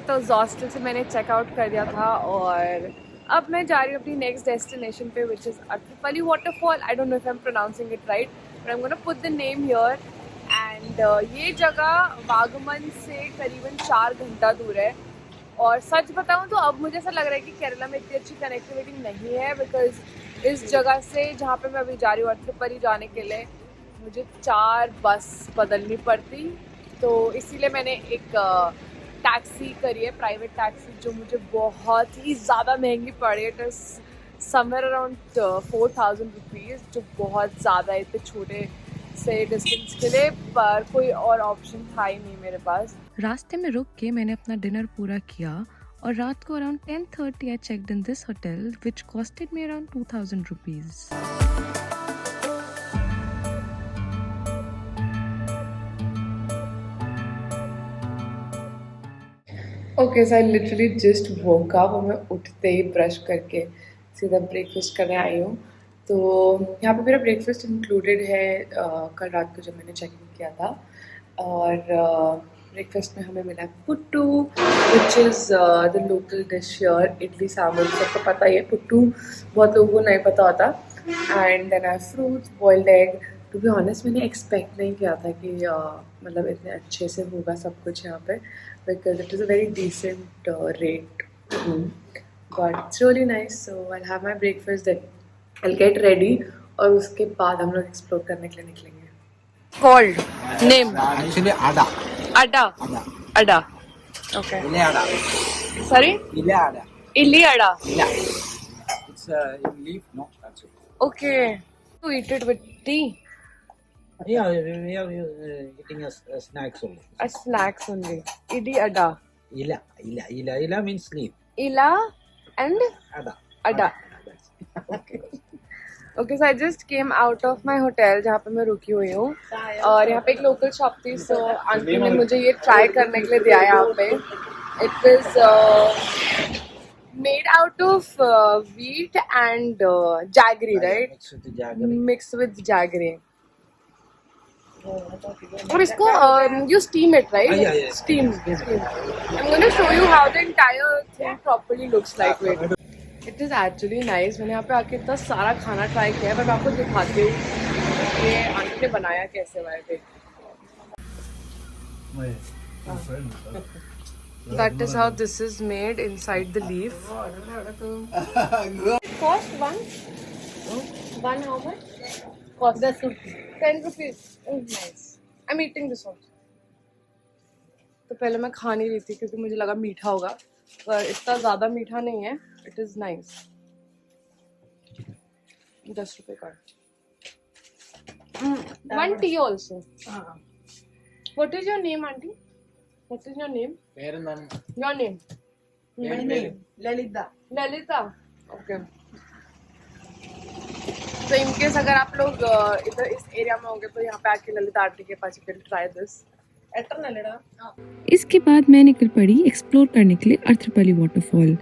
तो हॉस्टल से मैंने चेकआउट कर दिया था और अब मैं जा रही हूँ अपनी नेक्स्ट डेस्टिनेशन पे which is Athirappilly waterfall. I don't know if I am pronouncing it right but I am gonna put the name here. And ये जगह वागमन से करीबन 4 घंटा दूर है. और सच बताऊँ तो अब मुझे ऐसा लग रहा है कि केरला में इतनी अच्छी कनेक्टिविटी नहीं है बिकॉज इस जगह से जहाँ पे मैं अभी जा रही हूँ अथिरप्पली जाने के लिए मुझे 4 बस बदलनी पड़ती. तो इसीलिए मैंने एक टैक्सी करी है, प्राइवेट टैक्सी, जो मुझे बहुत ही ज़्यादा महंगी पड़ी. It is somewhere around 4,000 rupees, जो बहुत ज़्यादा है इतने छोटे से डिस्टेंस के लिए. पर कोई और ऑप्शन था ही नहीं मेरे पास. रास्ते में रुक के मैंने अपना डिनर पूरा किया और रात को around 10:30 I checked in this hotel which costed me around 2,000 rupees. Okay so I literally just woke up और मैं उठते ही ब्रश करके सीधा ब्रेकफास्ट करने आई हूँ. तो यहाँ पे मेरा ब्रेकफास्ट इंक्लूडेड है कल रात को जब मैंने चेक इन किया था. और ब्रेकफास्ट में हमें मिला puttu which is the local dish here. Idli sambar सबको पता ही है, पुट्टू बहुत लोगों को नहीं पता होता. And then I fruits, boiled egg. To be honest मैंने एक्सपेक्ट नहीं किया था कि मतलब इतने अच्छे से होगा सब कुछ यहाँ पे because it is a very decent rate. But it's really nice. So I'll have my breakfast, then I'll get ready और उसके बाद हम लोग एक्सप्लोर करने के लिए निकलेंगे. Called name Actually, Ada. Ada. Ada. Ada. Okay. Ile Ada. Sorry? Ile Ada. Ili Ada. Ile. It's in leaf, no? That's it. Okay. To eat it with tea. Yeah, we are eating a snacks only. A snacks only. Idi Ada. Ila. Ila. Ila. Ila means leaf. Ila and Ada. Ada. Okay. Okay, so I just came out of my hotel जहाँ पे मैं रुकी हुई हूँ और यहाँ पे एक लोकल शॉप थी. सो आंटी ने मुझे ये ट्राई करने के लिए दिया यहाँ पे. It is made out of wheat and jaggery, right? Mixed with the jaggery. Mixed with jaggery. और इसको you steam it, right? Yeah. Steam. I'm going to show you how the entire thing properly looks like. Wait. It is actually nice. मैंने यहाँ पे आके इतना सारा खाना try किया है पर मैं आपको दिखाती हूँ कि आंटी ने बनाया कैसे हुआ है. That is how this is made inside the leaf. Cost one how much? Cost 10 rupees. Oh, nice. I'm eating this also. तो पहले मैं खा नहीं रही थी क्योंकि मुझे लगा मीठा होगा पर इतना ज़्यादा मीठा नहीं है. It is nice. 10 रुपये का. 1 tea also. What is your name, auntie? What is your name? Your name? Lalita. Lalita. Okay. तो इनकेस अगर आप लोग इधर इस एरिया में होंगे तो यहाँ पे आके ललिता आंटी के पास यू कैन ट्राई दिस. इसके बाद मैं निकल पड़ी एक्सप्लोर करने के लिए अथिरप्पली वाटरफॉल.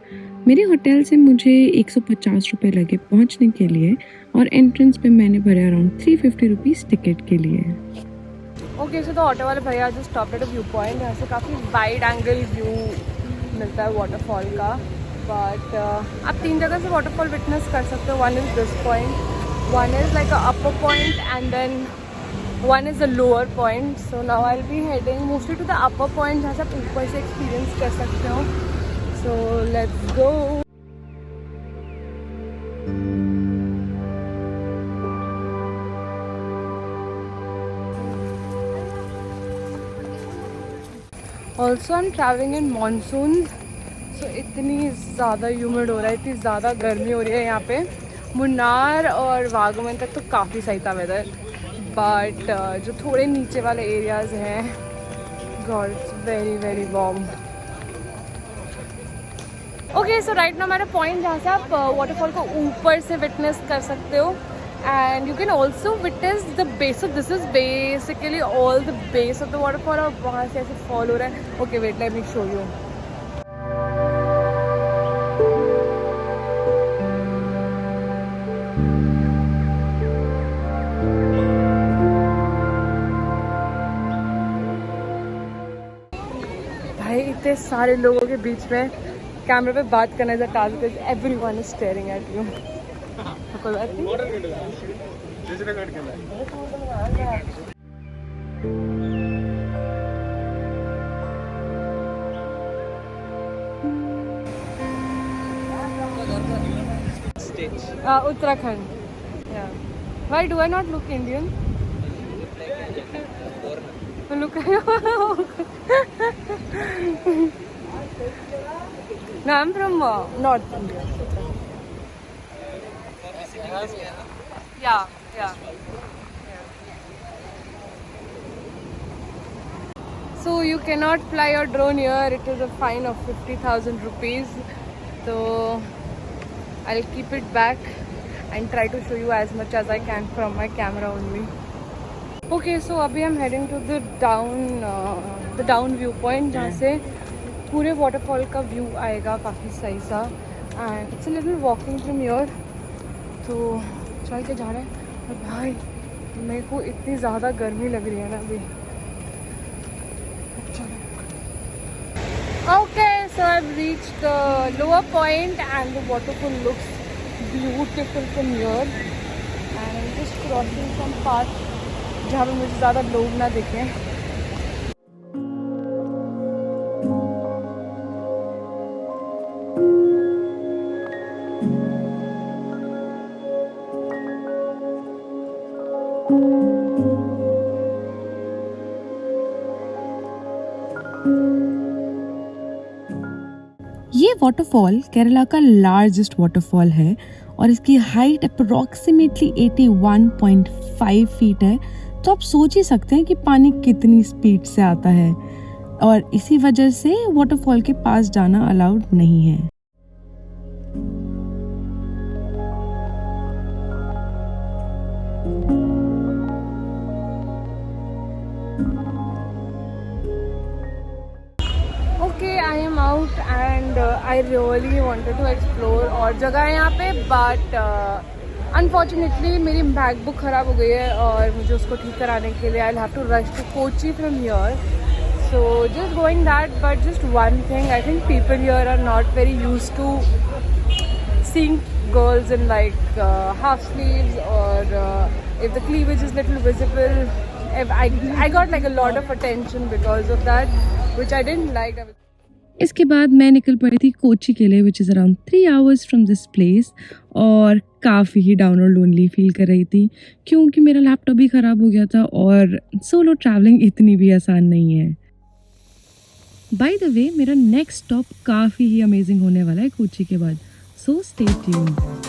मेरे होटल से मुझे 150 रुपये लगे पहुंचने के लिए और एंट्रेंस पे मैंने भरे अराउंड 350 रुपीज़ टिकट के लिए. ओके सो तो ऑटो वाले भैया जो stop at a view point, यहाँ से काफ़ी वाइड एंगल व्यू मिलता है वाटरफॉल का. बट आप 3 जगह से वाटरफॉल विटनेस कर सकते हो. One is this point, one is like a upper point and then one is the lower point. So now I will be heading mostly to the upper point जहाँ से आप ऊपर से एक्सपीरियंस कर सकते हो. So let's go. Also I am travelling in monsoon. So इतनी ज़्यादा ह्यूमिड हो रहा है, इतनी ज़्यादा गर्मी हो रही है यहाँ पे. मुन्नार और वागमन तक तो काफ़ी सही था वेदर बट जो थोड़े नीचे वाले एरियाज़ हैं God it's very very warm. Okay so right now मेरा पॉइंट जहाँ से आप वाटरफॉल को ऊपर से विटनेस कर सकते हो and you can also witness the base. Of this is basically all the base of the waterfall और वहाँ से ऐसे फॉल हो रहा है. Okay wait let me show you. भाई इतने सारे लोगों के बीच में कैमरे पे बात करना is a task because everyone is staring at you. कोई बात नहीं। Uttarakhand. Yeah. Why do I not look Indian? Look. No, I'm from North India. Yeah. So you cannot fly your drone here. It is a fine of 50,000 rupees. So I'll keep it back and try to show you as much as I can from my camera only. Okay, so अभी I'm heading to the down viewpoint जहाँ से पूरे waterfall का view आएगा काफ़ी सही सा and it's a little walking from here. तो चल के जा रहे हैं और भाई मेरे को इतनी ज़्यादा गर्मी लग रही है ना अभी। Okay, so I've reached the lower point and the waterfall looks beautiful from here and I'm just crossing some path जहाँ पे मुझे ज़्यादा लोग ना दिखें। ये वाटरफॉल केरला का लार्जेस्ट वाटरफॉल है और इसकी हाइट अप्रोक्सीमेटली 81.5 फीट है। तो आप सोच ही सकते हैं कि पानी कितनी स्पीड से आता है और इसी वजह से वाटरफॉल के पास जाना अलाउड नहीं है। Okay, I am out and I really wanted to explore और जगह है यहाँ पे but unfortunately मेरी MacBook ख़राब हो गई है और मुझे उसको ठीक कराने के लिए I'll have to rush to Kochi from here. So just going that, but just one thing, I think people here are not very used to seeing girls in like half sleeves or if the cleavage is little visible. I got like a lot of attention because of that, which I didn't like. इसके बाद मैं निकल पड़ी थी कोची के लिए which is around 3 hours from this place और काफ़ी ही डाउन और लोनली फील कर रही थी क्योंकि मेरा लैपटॉप भी ख़राब हो गया था और सोलो ट्रैवलिंग इतनी भी आसान नहीं है। बाय द वे मेरा नेक्स्ट स्टॉप काफ़ी ही अमेजिंग होने वाला है कोची के बाद, सो स्टे ट्यून्ड।